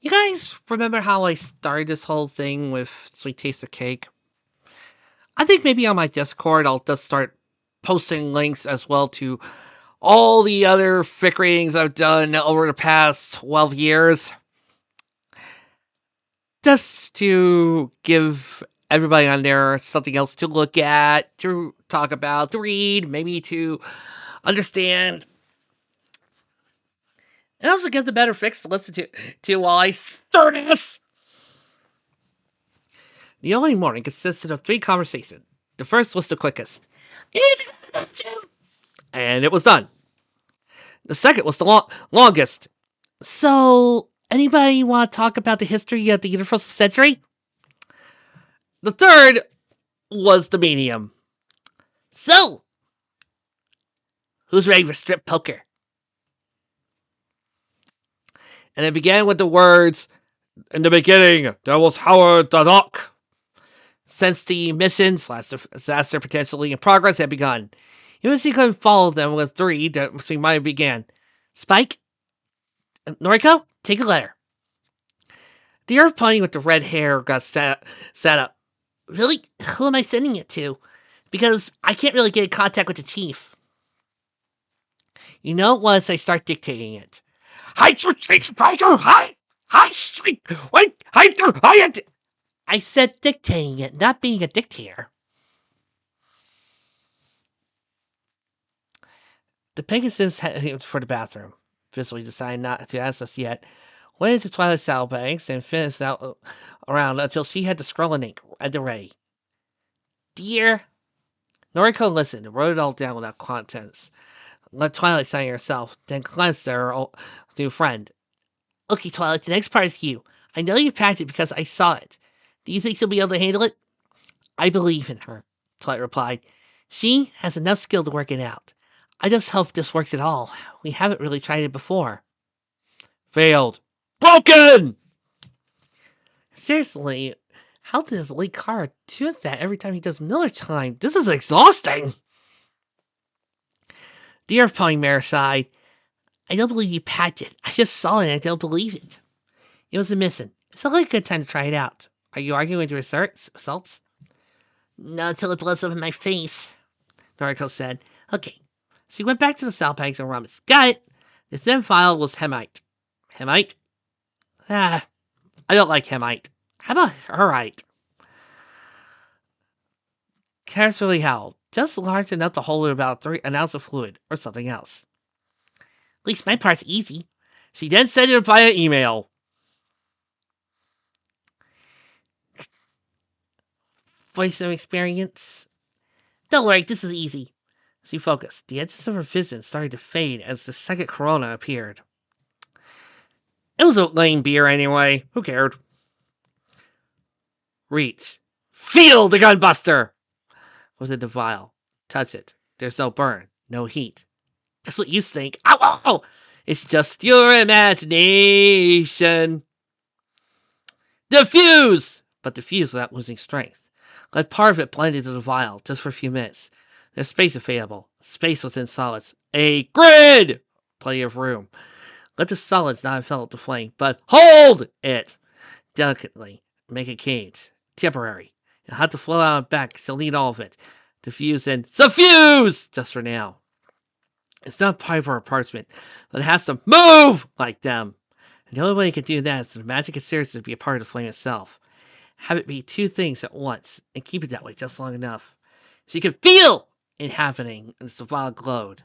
You guys remember how I started this whole thing with Sweet Taste of Cake? I think maybe on my Discord I'll just start posting links as well to all the other fic readings I've done over the past 12 years. Just to give everybody on there something else to look at, to talk about, to read, maybe to understand. And also give the better fics to listen to while I start this. The only morning consisted of 3 conversations. The first was the quickest. And it was done. The second was the longest. So, anybody want to talk about the history of the Universal Century? The third was the medium. So, who's ready for strip poker? And it began with the words, "In the beginning, there was Howard the Duck." Since the mission slash disaster potentially in progress had begun, even if he couldn't follow them with 3 that she might have began. Spike? Noriko? Take a letter. The Earth pony with the red hair got set up. Really? Who am I sending it to? Because I can't really get in contact with the chief. You know, once I start dictating it. I said dictating it, not being a dictator. The Pegasus headed for the bathroom, visibly deciding not to ask us yet. Went into Twilight Saddlebags and finished out around until she had the scrolling ink at the ready. Dear Noriko listened and wrote it all down without contents. Let Twilight sign herself, then glanced at her new friend. Okay, Twilight, the next part is you. I know you packed it because I saw it. Do you think she'll be able to handle it? I believe in her, Twilight replied. She has enough skill to work it out. I just hope this works at all. We haven't really tried it before. Failed. Broken! Seriously, how does Lee Carr do that every time he does Miller time? This is exhausting. The Earth Pony Mare sighed. I don't believe you packed it. I just saw it and I don't believe it. It was a mission. It's not like a good time to try it out. Are you arguing with your results? Not until it blows up in my face, Noriko said. Okay. She went back to the saddlebags and rummaged. Got it. The thin file was Hemite. Hemite? I don't like Hemite. How about Herite? Karis really howled. Just large enough to hold about 3 ounce of fluid, or something else. At least my part's easy. She then sent it via email. Voice of experience. Don't worry, this is easy. She focused. The edges of her vision started to fade as the second corona appeared. It was a lame beer anyway. Who cared? Reach. Feel the gunbuster! Was it the vial? Touch it. There's no burn. No heat. That's what you think. Ow, ow, ow! It's just your imagination. Diffuse! But diffuse without losing strength. Let part of it blend into the vial, just for a few minutes. There's space available. Space within solids. A grid! Plenty of room. Let the solids not envelop the flame, but hold it! Delicately. Make a cage. Temporary. You'll have to flow out and back, so need all of it. Diffuse and suffuse! Just for now. It's not part of our apartment, but it has to move like them. And the only way you can do that is for the magic and series to be a part of the flame itself. Have it be 2 things at once, and keep it that way just long enough. So you can feel it happening as the vial glowed.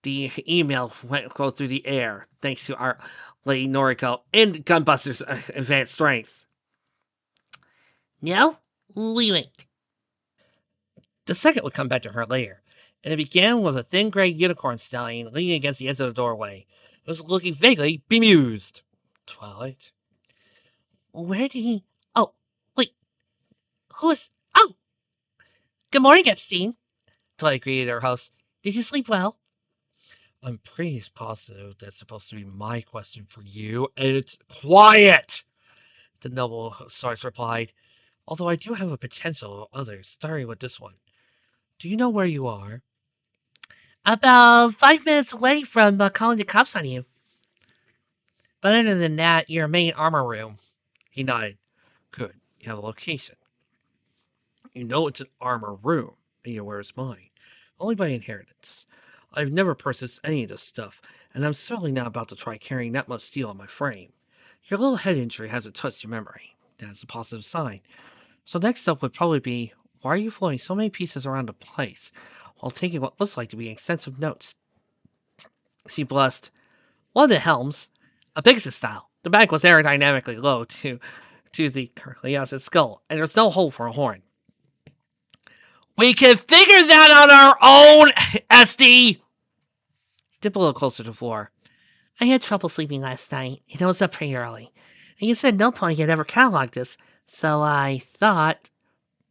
The email went go through the air, thanks to our Lady Noriko and Gunbuster's advanced strength. Now, we wait. The second would come back to her later, and it began with a thin gray unicorn stallion leaning against the edge of the doorway. It was looking vaguely bemused. Twilight? Where did he... Oh, wait. Who is... Oh! Good morning, Epstein. Twilight greeted her host. Did you sleep well? I'm pretty positive that's supposed to be my question for you, and it's quiet! The noble stars replied. Although I do have a potential of others, starting with this one. Do you know where you are? About 5 minutes away from calling the cops on you. But other than that, your main armor room. He nodded. Good. You have a location. You know it's an armor room, and you know where it's mine. Only by inheritance. I've never purchased any of this stuff, and I'm certainly not about to try carrying that much steel on my frame. Your little head injury hasn't touched your memory. That's a positive sign. So next up would probably be, why are you floating so many pieces around the place while taking what looks like to be extensive notes? She blussed. One of the helms, a Pegasus style. The back was aerodynamically low to the currently opposite skull, and there's no hole for a horn. We can figure that on our own, SD! Dip a little closer to the floor. I had trouble sleeping last night, and I was up pretty early. And you said no point had ever cataloged this, so I thought...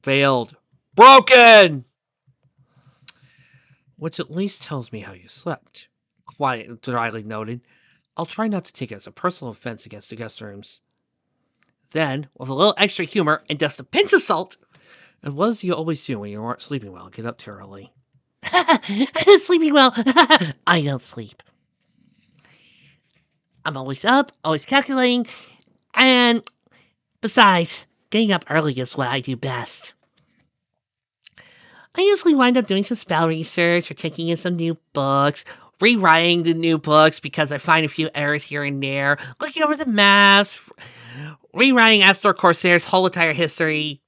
Failed. Broken! Which at least tells me how you slept. Quiet, dryly noted. I'll try not to take it as a personal offense against the guest rooms. Then, with a little extra humor and just a pinch of salt, and what does you always do when you aren't sleeping well? Get up too early. I'm not sleeping well. I don't sleep. I'm always up, always calculating, and besides, getting up early is what I do best. I usually wind up doing some spell research or taking in some new books, rewriting the new books because I find a few errors here and there, looking over the maps, rewriting Astor Corsair's whole entire history,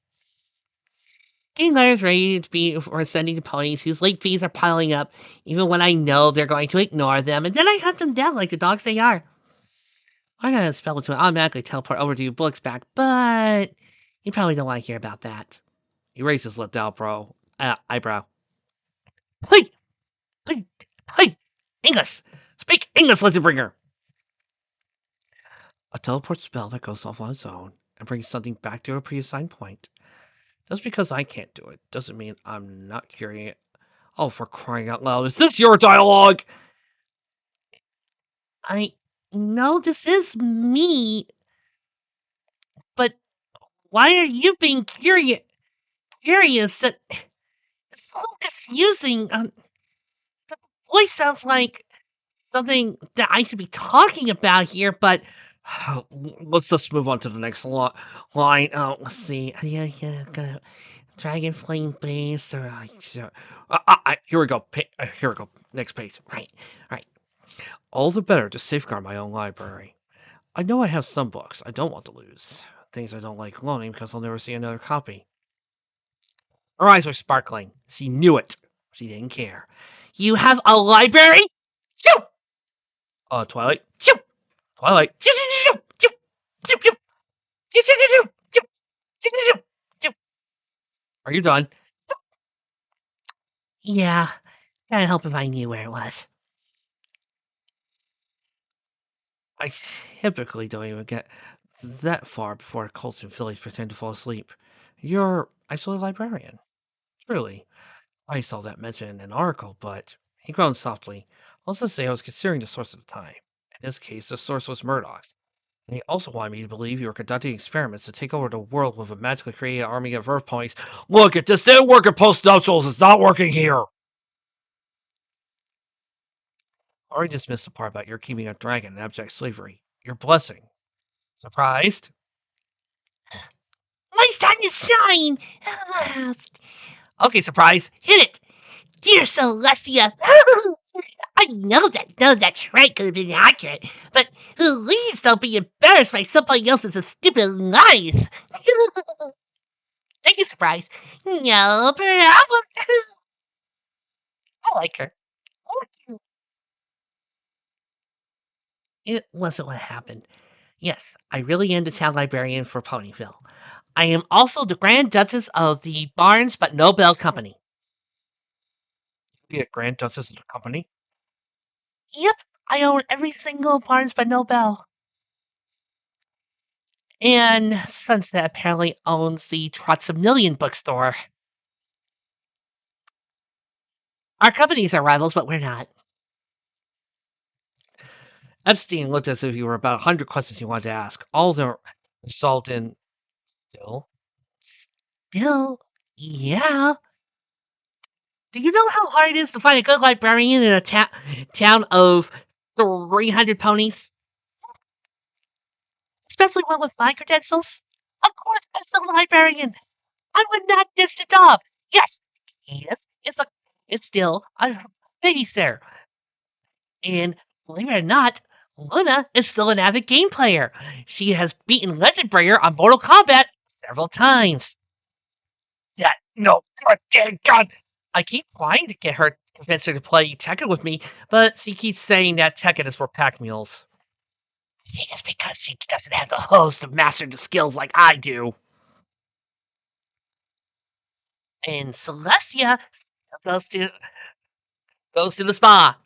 getting letters ready to be for sending to ponies whose late fees are piling up, even when I know they're going to ignore them, and then I hunt them down like the dogs they are. I got a spell to automatically teleport overdue books back, but you probably don't want to hear about that. He raised his left eyebrow. Hey! Hey! Hey! English! Speak English, Legendbringer! A teleport spell that goes off on its own and brings something back to a preassigned point. Just because I can't do it doesn't mean I'm not carrying it. Oh, for crying out loud, is this your dialogue? I know this is me, but why are you being curious? That it's so confusing. The voice sounds like something that I should be talking about here, but let's just move on to the next line. Let's see. Dragon flame base. Here we go. Here we go. Next page. Right. All the better to safeguard my own library. I know I have some books I don't want to lose. Things I don't like loaning because I'll never see another copy. Her eyes were sparkling. She knew it. She didn't care. You have a library? Shoo! Twilight. Shoo! Twilight. Shoo, shoo, shoo, shoo, shoo, shoo, shoo, shoo, shoo, shoo, shoo, shoo, shoo. Are you done? Yeah. Can't help if I knew where it was. I typically don't even get that far before Colts and fillies pretend to fall asleep. You're actually a librarian. Truly. I saw that mentioned in an article, but he groaned softly. Let's just say I was considering the source at the time. In this case, the source was Murdoch's. And he also wanted me to believe you were conducting experiments to take over the world with a magically created army of Earth ponies. Look, it just didn't work at post-nuptials. It's not working here. I already dismissed the part about your keeping a dragon in abject slavery. Your blessing. Surprised? My time to shine! Okay, surprise. Hit it! Dear Celestia! I know that trait could have been accurate, but please don't be embarrassed by somebody else's stupid lies. Thank you, surprise. No problem. I like her. It wasn't what happened. Yes, I really am the town librarian for Ponyville. I am also the Grand Duchess of the Barnes but No Bell Company. Be a Grand Duchess of the company? Yep, I own every single Barnes but No Bell. And Sunset apparently owns the Trotsumillion bookstore. Our companies are rivals, but we're not. Epstein looked as if he were about 100 questions he wanted to ask. All of them result in still, yeah. Do you know how hard it is to find a good librarian in a town of 300 ponies? especially one with my credentials. Of course, as the librarian, I would not ditch the job. Yes, Candace is still a babysitter. And believe it or not, Luna is still an avid game player. She has beaten Legendbringer on Mortal Kombat several times. That no, god damn god! I keep trying to get her convince her to play Tekken with me, but she keeps saying that Tekken is for pack mules. See, it's because she doesn't have the hose to master the skills like I do. And Celestia goes to goes to the spa.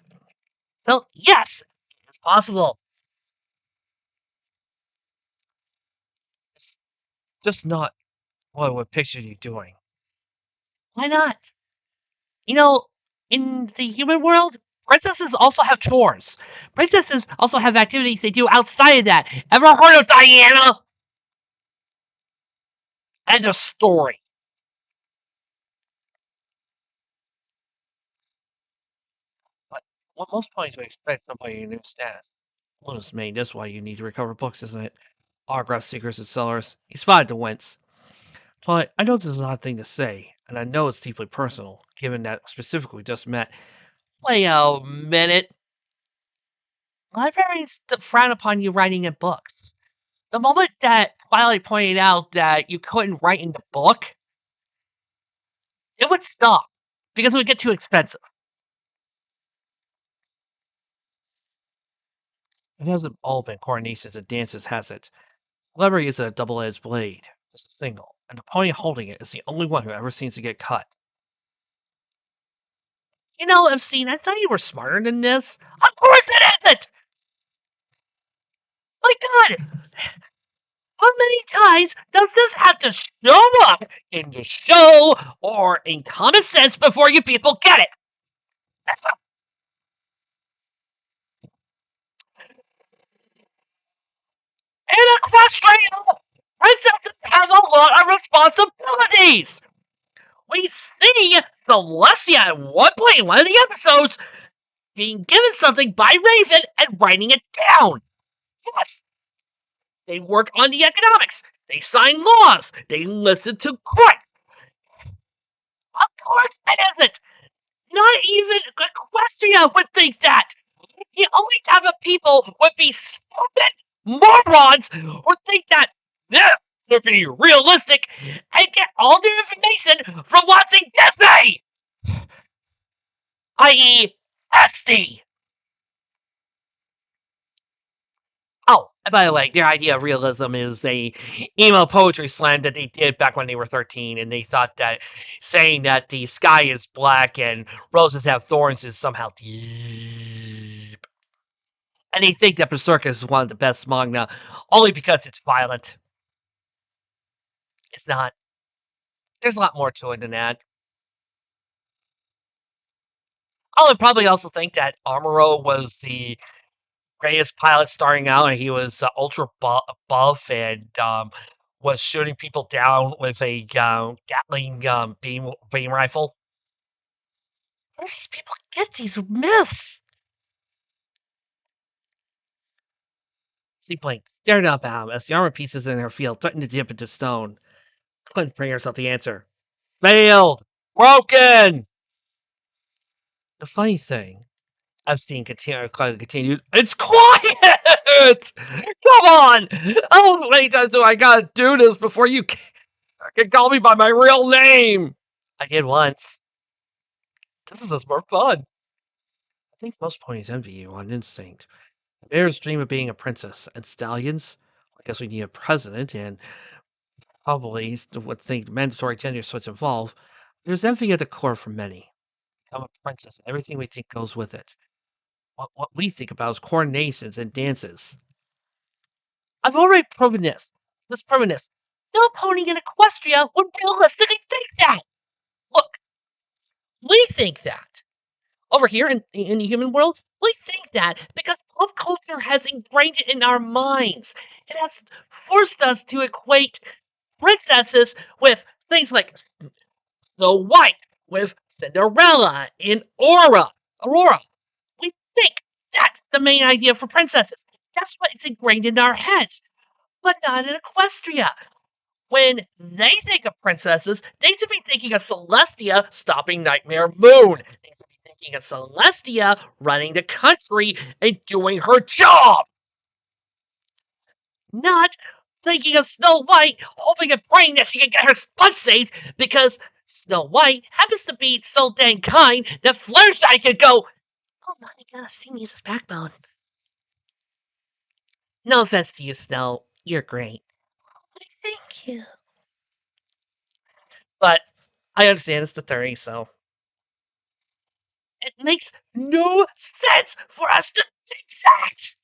So yes, it's possible. It's just not what I would picture you doing. Why not? You know, in the human world, princesses also have chores. Princesses also have activities they do outside of that. Ever heard of Diana? End of story. But what most players would expect somebody in a new status. Luna's main, that's why you need to recover books, isn't it? Autograph seekers and sellers. He spotted the wince. But I know this is an odd thing to say, and I know it's deeply personal, given that specifically we just met. Wait a minute. Librarians frown upon you writing in books. The moment that Twilight pointed out that you couldn't write in the book, it would stop because it would get too expensive. It hasn't all been coronations and dances, has it? Celebrity is a double-edged blade, just a single, and the pony holding it is the only one who ever seems to get cut. You know, Epstein, I thought you were smarter than this. Of course it isn't! My god! How many times does this have to show up in the show or in common sense before you people get it? In Equestria, princesses have a lot of responsibilities. We see Celestia at one point in one of the episodes being given something by Raven and writing it down. Yes, they work on the economics. They sign laws. They listen to court. Of course it isn't. Not even Equestria would think that. The only type of people would be stupid morons who think that this would be realistic and get all their information from watching Disney, i.e., SD. Oh, and by the way, their idea of realism is a emo poetry slam that they did back when they were 13, and they thought that saying that the sky is black and roses have thorns is somehow deep. And they think that Berserk is one of the best manga only because it's violent. It's not. There's a lot more to it than that. I would probably also think that Amuro was the greatest pilot starting out, and he was ultra buff and was shooting people down with a Gatling beam rifle. Where do these people get these myths? Seaplane stared up at him as the armor pieces in her field threatened to dip into stone. Couldn't bring herself to answer. Failed! Broken! The funny thing, I've seen continued. It's quiet! Come on! How many times do I gotta do this before you can call me by my real name? I did once. This is just more fun. I think most ponies envy you on instinct. Bears dream of being a princess, and stallions, I guess we need a president, and probably would think mandatory gender switch involve. There's envy at the core for many. Become a princess, and everything we think goes with it. What we think about is coronations and dances. I've already proven this. Let's proven this. No pony in Equestria would realistically think that. Look, we think that. Over here in the human world, we think that because pop culture has ingrained it in our minds. It has forced us to equate princesses with things like Snow White, with Cinderella and Aurora. We think that's the main idea for princesses. That's what it's ingrained in our heads. but not in Equestria. When they think of princesses, they should be thinking of Celestia stopping Nightmare Moon. They should be thinking of Celestia running the country and doing her job. Not thinking of Snow White, hoping and praying that she can get her spot safe because Snow White happens to be so dang kind that Fluttershy could go, oh my gosh, she needs his backbone. No offense to you, Snow. You're great. Thank you. But I understand it's the 30s, so it makes no sense for us to think that.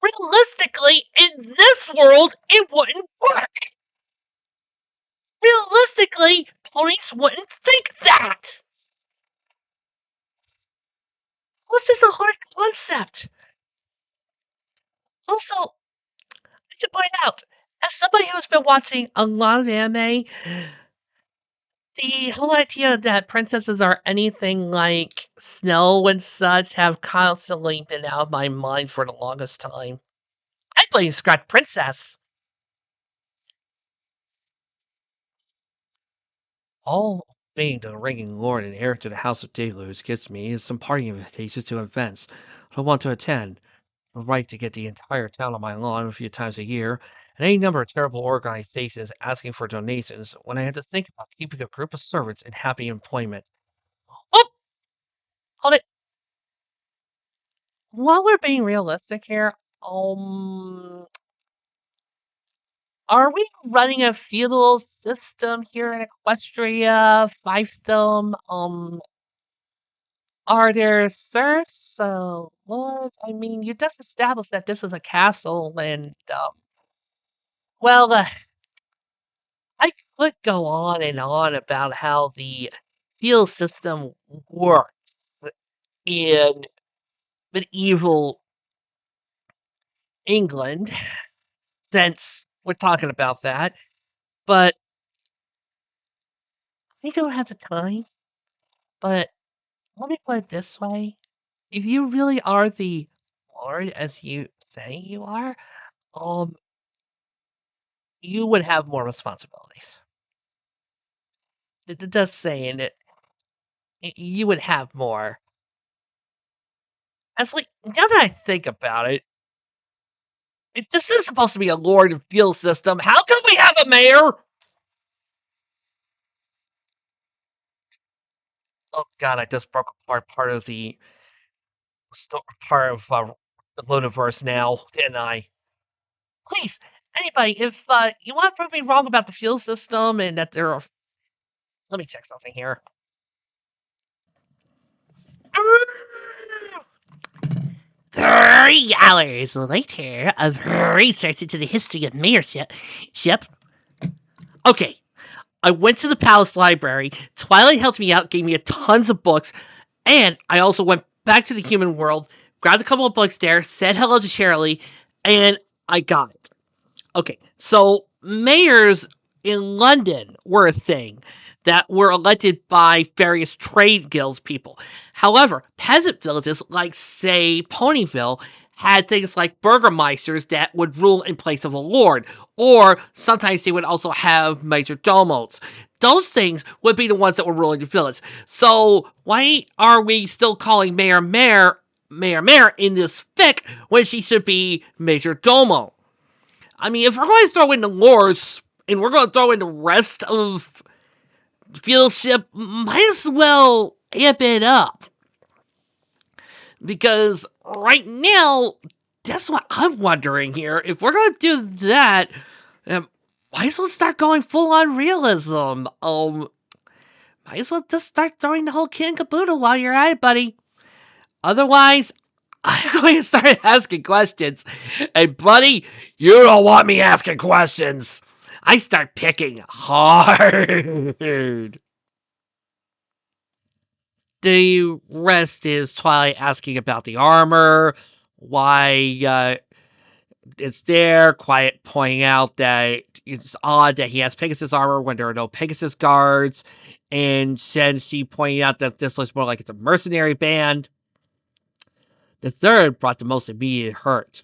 Realistically, in this world, it wouldn't work. Realistically, police wouldn't think that. This is a hard concept. Also, to point out, as somebody who's been watching a lot of anime, the whole idea that princesses are anything like snow and such have constantly been out of my mind for the longest time. I blame Scratch Princess. All being the reigning lord and heir to the House of Deluge gives me is some party invitations to events I want to attend. The right to get the entire town on my lawn a few times a year, and any number of terrible organizations asking for donations when I had to think about keeping a group of servants in happy employment. Oh, hold it. While we're being realistic here, are we running a feudal system here in Equestria, Five Stone? Are there serfs, lords? I mean, you just established that this is a castle, and well, I could go on about how the feudal system works in medieval England, since we're talking about that, but I don't have the time. But let me put it this way. If you really are the lord as you say you are, um, you would have more responsibilities. It does say in it, you would have more. Actually, now that I think about it, if this is supposed to be a lord and field system, how come we have a mayor? Oh god, I just broke apart part of the Ludiverse now, didn't I? Please, anybody, if you want to prove me wrong about the fuel system and that there are, let me check something here. 3 hours later of research into the history of mayorship. Okay, I went to the palace library. Twilight helped me out, gave me tons of books, and I also went back to the human world, grabbed a couple of books there, said hello to Shirley, and I got it. Okay, so mayors in London were a thing that were elected by various trade guilds people. However, peasant villages like, say, Ponyville had things like burgermeisters that would rule in place of a lord, or sometimes they would also have major domos. Those things would be the ones that were ruling the village. So why are we still calling mayor in this fic when she should be major domo? I mean, if we're going to throw in the lores and we're going to throw in the rest of fellowship, might as well amp it up. Because right now, that's what I'm wondering here. If we're going to do that, might as well start going full on realism. Might as well just start throwing the whole kit and caboodle while you're at it, buddy. Otherwise, I'm going to start asking questions. And, buddy, you don't want me asking questions. I start picking hard. The rest is Twilight asking about the armor, why it's there, Quiet pointing out that it's odd that he has Pegasus armor when there are no Pegasus guards, and she pointing out that this looks more like it's a mercenary band. The third brought the most immediate hurt.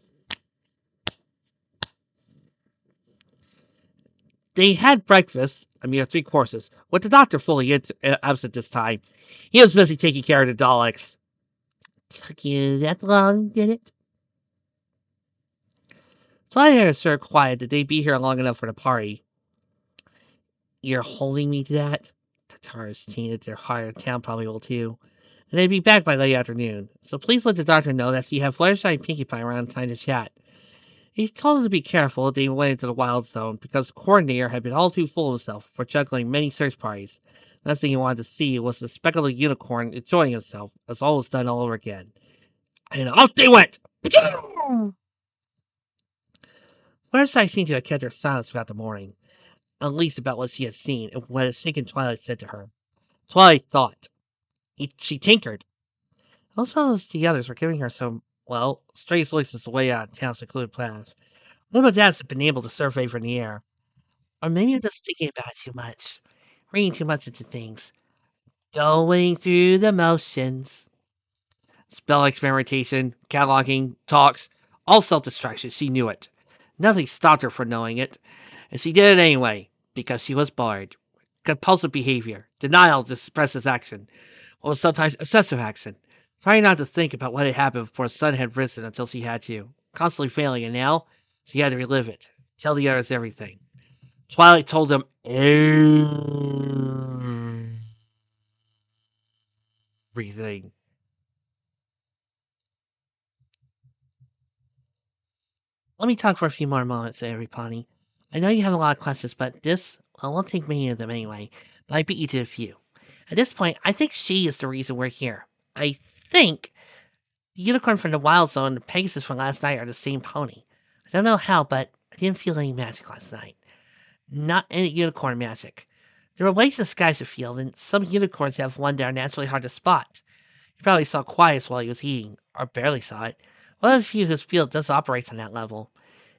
They had breakfast, a mere 3 courses, with the doctor fully absent this time. He was busy taking care of the Daleks. Took you that long, did it? So I heard Sir quiet. Did they be here long enough for the party? You're holding me to that? Tatars chanted their higher town probably will too. And they'd be back by late afternoon. So please let the doctor know that you have Fluttershy and Pinkie Pie around in time to chat. He told them to be careful if they went into the wild zone because the coordinator had been all too full of himself for juggling many search parties. The last thing he wanted to see was the speckled unicorn enjoying himself as all was done all over again. And out they went! Fluttershy seemed to have kept her silence throughout the morning, at least about what she had seen and what a shaken Twilight said to her. Twilight thought. She tinkered. Those fellows the others were giving her some, well, strange voices away out of town's secluded plans. None of dads had been able to survey from the air. Or maybe I'm just thinking about it too much. Reading too much into things. Going through the motions. Spell experimentation, cataloging, talks, all self-destruction, she knew it. Nothing stopped her from knowing it. And she did it anyway, because she was bored. Compulsive behavior, denial to suppress his action, or sometimes obsessive action. Trying not to think about what had happened before the sun had risen until she had to. Constantly failing, and now she had to relive it. Tell the others everything. Twilight told them everything. Let me talk for a few more moments, everybody. I know you have a lot of questions, but this, well, won't take many of them anyway, but I beat you to a few. At this point, I think she is the reason we're here. I think the unicorn from the Wild Zone and the Pegasus from last night are the same pony. I don't know how, but I didn't feel any magic last night. Not any unicorn magic. There were ways to disguise the field, and some unicorns have one that are naturally hard to spot. You probably saw Quiet while he was eating, or barely saw it. One of the few whose field does operate on that level.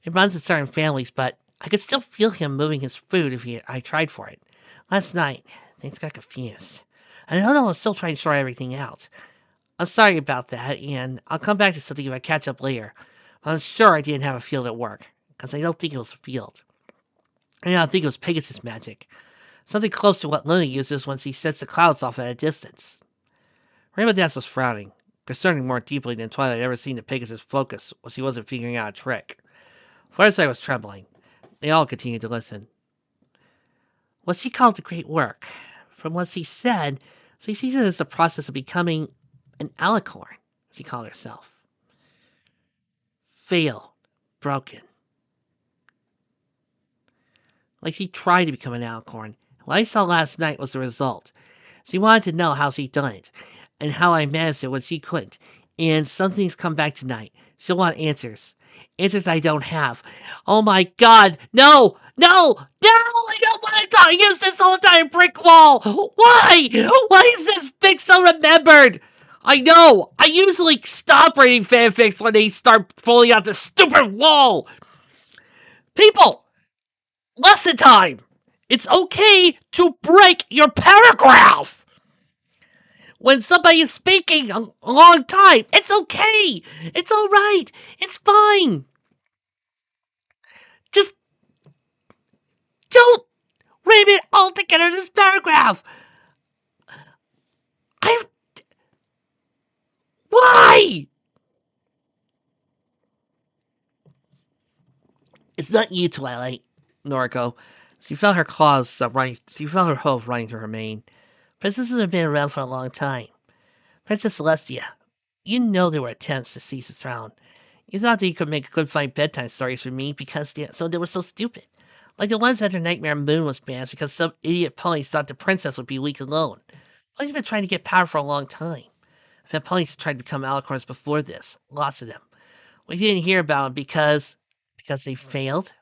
It runs in certain families, but I could still feel him moving his food if I tried for it. Last night, things got confused. I don't know, I'm still trying to sort everything out. I'm sorry about that, and I'll come back to something if I catch up later. I'm sure I didn't have a field at work, because I don't think it was a field. I don't think it was Pegasus magic. Something close to what Luna uses when she sets the clouds off at a distance. Rainbow Dash was frowning, concerning more deeply than Twilight had ever seen the Pegasus focus when she wasn't figuring out a trick. Fireside was trembling. They all continued to listen. What she called the great work. From what she said, she sees it as the process of becoming an alicorn, she called herself. Failed. Broken. Like she tried to become an alicorn. What I saw last night was the result. She wanted to know how she'd done it, and how I managed it when she couldn't. And some things come back tonight. She'll want answers. Answers I don't have. Oh my god! No! No! No! I don't want to use this whole entire brick wall! Why? Why is this fic so remembered? I know! I usually stop reading fanfics when they start pulling out this stupid wall! People! Lesson time! It's okay to break your paragraph! When somebody is speaking a long time, it's okay. It's all right. It's fine. Just don't ram it all together in this paragraph. I. Why? It's not you, Twilight. Noriko. She felt her claws running. She felt her hooves running through her mane. Princesses have been around for a long time. Princess Celestia, you know there were attempts to seize the throne. You thought that you could make good fine bedtime stories for me because they were so stupid. Like the ones after Nightmare Moon was banned because some idiot ponies thought the princess would be weak alone. Ponies have been trying to get power for a long time. I've had ponies tried to become alicorns before this. Lots of them. We didn't hear about them because they failed.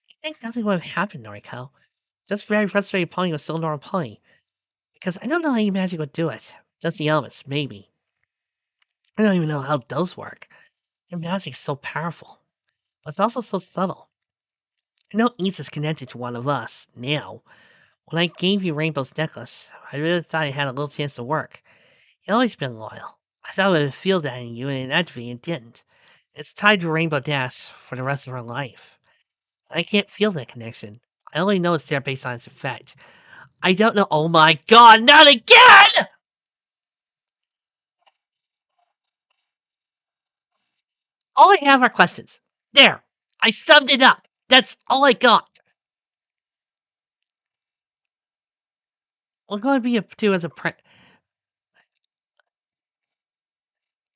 I think nothing would have happened, Noriko. Just very frustrated pony was still a normal pony. Because I don't know how your magic would do it. Just the elements, maybe. I don't even know how those work. Your magic's so powerful. But it's also so subtle. I know Ace is connected to one of us, now. When I gave you Rainbow's necklace, I really thought it had a little chance to work. You've always been loyal. I thought it would feel that in you, and naturally it didn't. It's tied to Rainbow Dash for the rest of her life. I can't feel that connection. I only know it's there based on its effect. I don't know. Oh my god, not again! All I have are questions. There. I summed it up. That's all I got. We're going to be up to as a to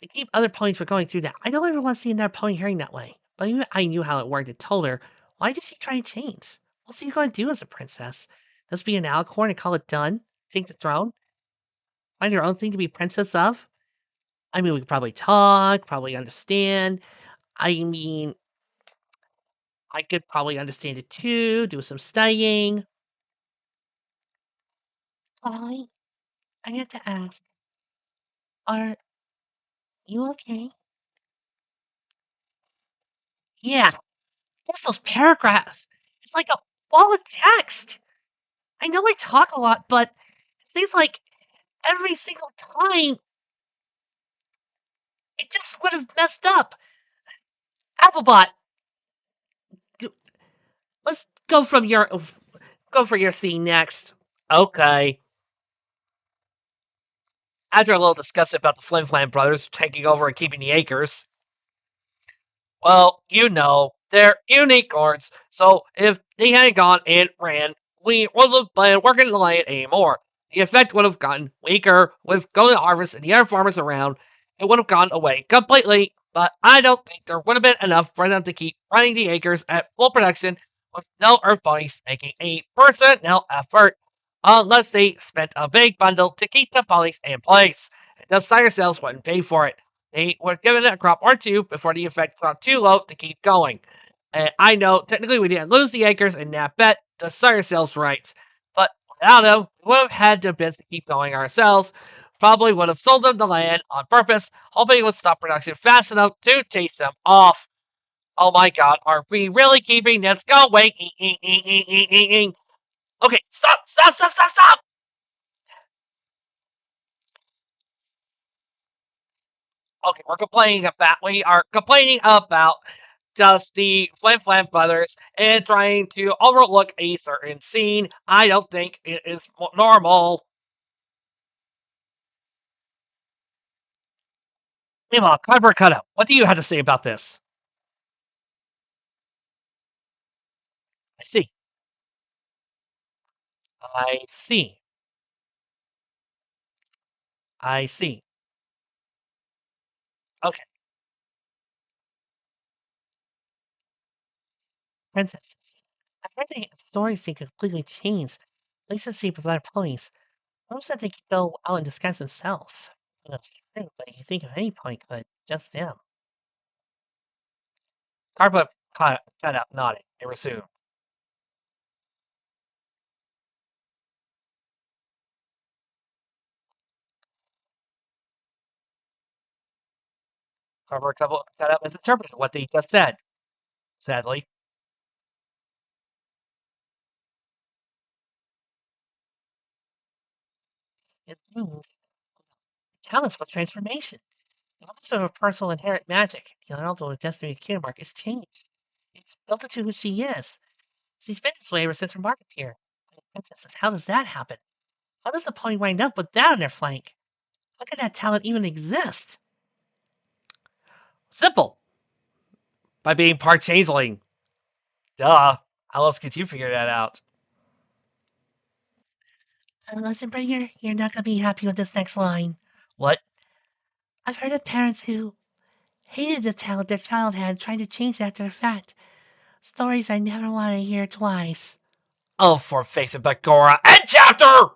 keep other ponies from going through that. I don't ever want to see another pony hearing that way. But even I knew how it worked and told her, why did she try and change? What's she going to do as a princess? Just be an alicorn and call it done? Take the throne? Find her own thing to be princess of? I mean, we could probably talk, probably understand. I mean, I could probably understand it too, do some studying. Polly, I have to ask, are you okay? Yeah, just those paragraphs. It's like a wall of text. I know I talk a lot, but it seems like every single time it just would have messed up. Applebot, let's go from your go for your scene next. Okay. After a little discussion about the Flim Flam brothers taking over and keeping the acres, well, they're unicorns, so if they hadn't gone and ran, we wouldn't have been working the land anymore. The effect would have gotten weaker with golden harvest and the other farmers around. It would have gone away completely, but I don't think there would have been enough for them to keep running the acres at full production with no earth bodies making a personnel effort, unless they spent a big bundle to keep the bodies in place. The sire sales wouldn't pay for it. They were given it a crop or two before the effect got too low to keep going. And I know technically we didn't lose the acres in that bet, the sire sales rights. But without them, we would have had the bits to keep going ourselves. Probably would have sold them the land on purpose, hoping it would stop production fast enough to chase them off. Oh my god, are we really keeping this going? Okay, stop! Okay, we are complaining about just the Flim Flam brothers and trying to overlook a certain scene. I don't think it is normal. Meanwhile, Clever Cutout, what do you have to say about this? I see. I see. I see. Okay. Princesses. I've heard the stories seem completely changed. At least see without ponies. Most said they could go out and disguise themselves. That's true, but you think of any pony could, just them. Carpa cut out nodded and resumed. Carpa cut out misinterpreted what they just said, sadly. It means talents for transformation. It also a personal inherent magic. The unalterable destiny of Kingmark is changed. It's built into who she is. She's been this way ever since her mark appeared. Princesses, how does that happen? How does the pony wind up with that on their flank? How can that talent even exist? Simple. By being part changeling. Duh. How else could you figure that out? Listen, Bringer, you're not gonna be happy with this next line. What? I've heard of parents who hated the talent their child had, trying to change that to the fact. Stories I never want to hear twice. Oh, for faith of Bagora, end chapter!